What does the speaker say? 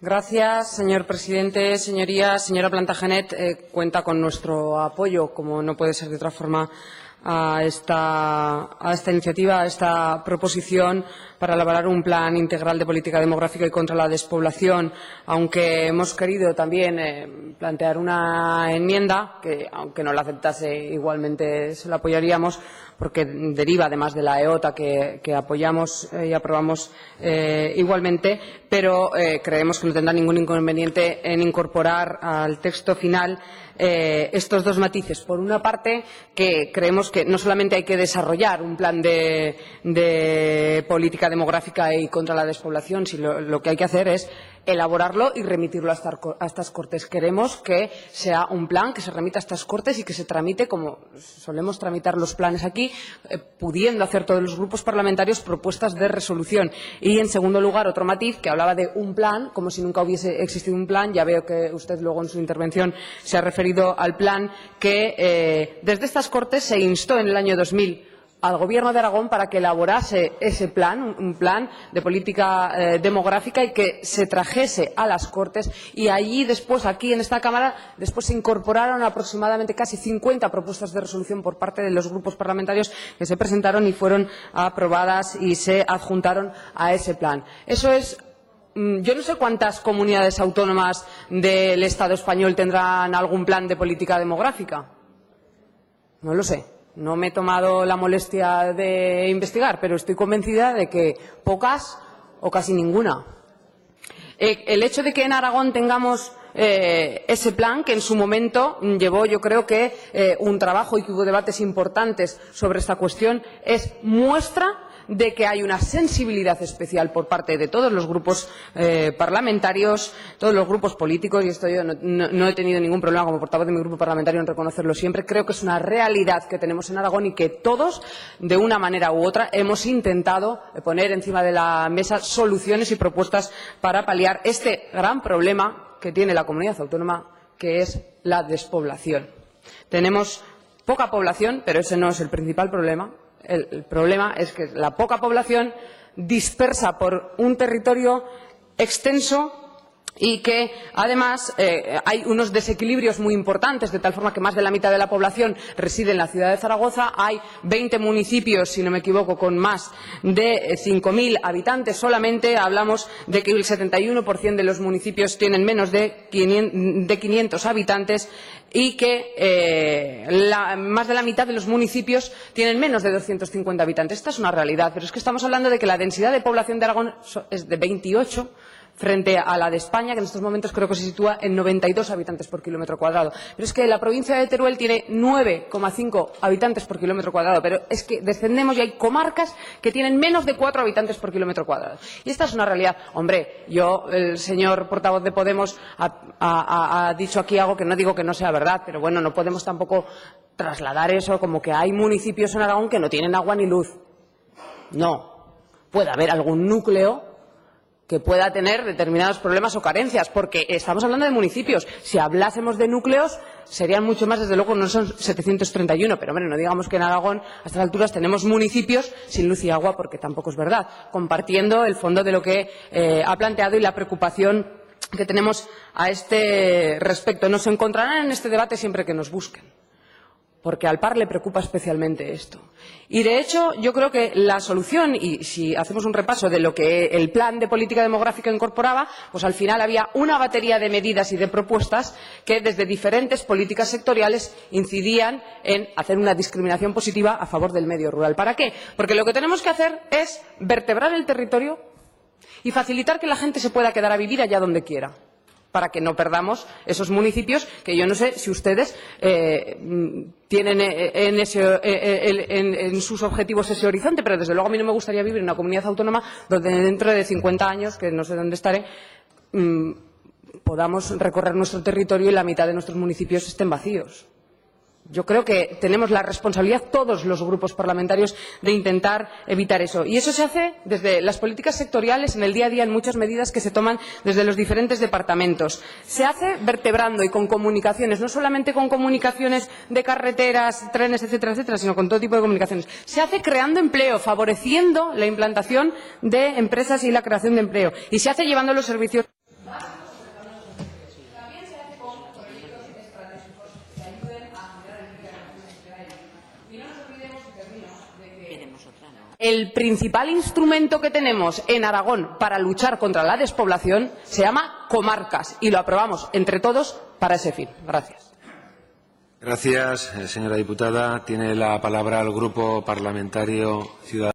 Gracias, señor presidente. Señorías, señora Plantagenet, cuenta con nuestro apoyo, como no puede ser de otra forma, a esta iniciativa, a esta proposición para elaborar un plan integral de política demográfica y contra la despoblación, aunque hemos querido también plantear una enmienda que, aunque no la aceptase, igualmente se la apoyaríamos, porque deriva además de la EOTA que apoyamos y aprobamos igualmente, pero creemos que no tendrá ningún inconveniente en incorporar al texto final estos dos matices. Por una parte, que creemos que no solamente hay que desarrollar un plan de política demográfica y contra la despoblación, sino lo que hay que hacer es elaborarlo y remitirlo a estas Cortes. Queremos que sea un plan que se remita a estas Cortes y que se tramite como solemos tramitar los planes aquí, pudiendo hacer todos los grupos parlamentarios propuestas de resolución. Y, en segundo lugar, otro matiz que hablaba de un plan, como si nunca hubiese existido un plan. Ya veo que usted luego en su intervención se ha referido al plan que desde estas Cortes se instó en el año 2000 al Gobierno de Aragón para que elaborase ese plan, un plan de política demográfica, y que se trajese a las Cortes, y allí después, aquí en esta Cámara, después se incorporaron aproximadamente casi 50 propuestas de resolución por parte de los grupos parlamentarios que se presentaron y fueron aprobadas y se adjuntaron a ese plan. Eso es. Yo no sé cuántas comunidades autónomas del Estado español tendrán algún plan de política demográfica. No lo sé. No me he tomado la molestia de investigar, pero estoy convencida de que pocas o casi ninguna. El hecho de que en Aragón tengamos ese plan, que en su momento llevó, yo creo que un trabajo y que hubo debates importantes sobre esta cuestión, es muestra de que hay una sensibilidad especial por parte de todos los grupos parlamentarios, todos los grupos políticos, y esto yo no he tenido ningún problema como portavoz de mi grupo parlamentario en reconocerlo siempre. Creo que es una realidad que tenemos en Aragón y que todos, de una manera u otra, hemos intentado poner encima de la mesa soluciones y propuestas para paliar este gran problema que tiene la comunidad autónoma, que es la despoblación. Tenemos poca población, pero ese no es el principal problema. El problema es que la poca población dispersa por un territorio extenso y que, además, hay unos desequilibrios muy importantes, de tal forma que más de la mitad de la población reside en la ciudad de Zaragoza. Hay 20 municipios, si no me equivoco, con más de 5.000 habitantes solamente. Hablamos de que el 71% de los municipios tienen menos de 500 habitantes y que más de la mitad de los municipios tienen menos de 250 habitantes. Esta es una realidad, pero es que estamos hablando de que la densidad de población de Aragón es de 28 frente a la de España, que en estos momentos creo que se sitúa en 92 habitantes por kilómetro cuadrado. Pero es que la provincia de Teruel tiene 9,5 habitantes por kilómetro cuadrado. Pero es que descendemos y hay comarcas que tienen menos de 4 habitantes por kilómetro cuadrado. Y esta es una realidad. Hombre, el señor portavoz de Podemos ha dicho aquí algo que no digo que no sea verdad, pero bueno, no podemos tampoco trasladar eso como que hay municipios en Aragón que no tienen agua ni luz. No. Puede haber algún núcleo que pueda tener determinados problemas o carencias, porque estamos hablando de municipios. Si hablásemos de núcleos, serían mucho más, desde luego no son 731, pero bueno, no digamos que en Aragón a estas alturas tenemos municipios sin luz y agua, porque tampoco es verdad, compartiendo el fondo de lo que ha planteado y la preocupación que tenemos a este respecto. Nos encontrarán en este debate siempre que nos busquen, porque al PAR le preocupa especialmente esto. Y, de hecho, yo creo que la solución, y si hacemos un repaso de lo que el plan de política demográfica incorporaba, pues al final había una batería de medidas y de propuestas que desde diferentes políticas sectoriales incidían en hacer una discriminación positiva a favor del medio rural. ¿Para qué? Porque lo que tenemos que hacer es vertebrar el territorio y facilitar que la gente se pueda quedar a vivir allá donde quiera, para que no perdamos esos municipios que yo no sé si ustedes tienen en sus objetivos ese horizonte, pero desde luego a mí no me gustaría vivir en una comunidad autónoma donde dentro de 50 años, que no sé dónde estaré, podamos recorrer nuestro territorio y la mitad de nuestros municipios estén vacíos. Yo creo que tenemos la responsabilidad, todos los grupos parlamentarios, de intentar evitar eso. Y eso se hace desde las políticas sectoriales, en el día a día, en muchas medidas que se toman desde los diferentes departamentos. Se hace vertebrando y con comunicaciones, no solamente con comunicaciones de carreteras, trenes, etcétera, etcétera, sino con todo tipo de comunicaciones. Se hace creando empleo, favoreciendo la implantación de empresas y la creación de empleo. Y se hace llevando los servicios El principal instrumento que tenemos en Aragón para luchar contra la despoblación se llama comarcas y lo aprobamos entre todos para ese fin. Gracias. Gracias, señora diputada. Tiene la palabra el Grupo Parlamentario Ciudadanos.